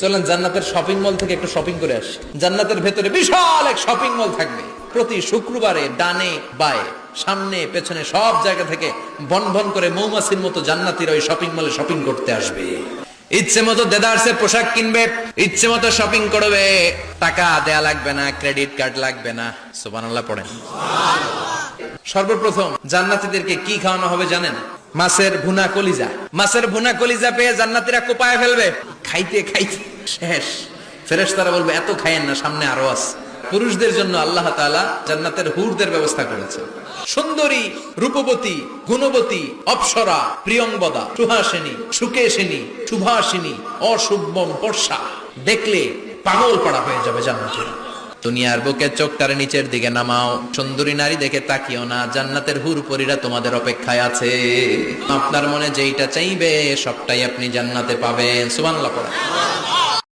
চলেন জান্নাতের shopping mall থেকে একটু শপিং করে আসি। জান্নাতের ভেতরে বিশাল এক শপিং মল থাকবে। প্রতি শুক্রবারে ডানে বায়ে সামনে পেছনে সব জায়গা থেকে বন বন করে মৌমাছির মতো জান্নাতীরা ওই শপিং মলে শপিং করতে আসবে। ইচ্ছে মতো দেদারসে পোশাক কিনবে, ইচ্ছে মতো শপিং করবে, টাকা দেয়া লাগবে না, ক্রেডিট কার্ড লাগবে না। সুবহানাল্লাহ পড়েন। সর্বপ্রথম জান্নাতীদেরকে কি খাওয়ানো হবে জানেন? মাছের ভুনা কলিজা। মাছের ভুনা কলিজা পেয়ে জান্নাতীরা কোপায় ফেলবে। খাইতে খাইতে শেষ। ফেরেশতারা বলবে এত খাইয়েন না, সামনে আরো আছে। পুরুষদের জন্য আল্লাহ তাআলা জান্নাতের হুরদের ব্যবস্থা করেছে। সুন্দরী, রূপবতী, গুণবতী, অপ্সরা, প্রিয়ংবদা, সুহাসিনী, সুকেশিনী, সুভাষিনী, অশুভম পর্ষা, দেখলে পাগল পাড়া হয়ে যাবে জান্নাতীরা। দুনিয়ার বুকে চোখটারে নিচের দিকে নামাও, সুন্দরী নারী দেখে তাকিও না, জান্নাতের হুরপরীরা তোমাদের অপেক্ষায় আছে। আপনার মনে যেইটা চাইবে সবটাই আপনি জান্নাতে পাবেন। সুবহানাল্লাহ পড়া।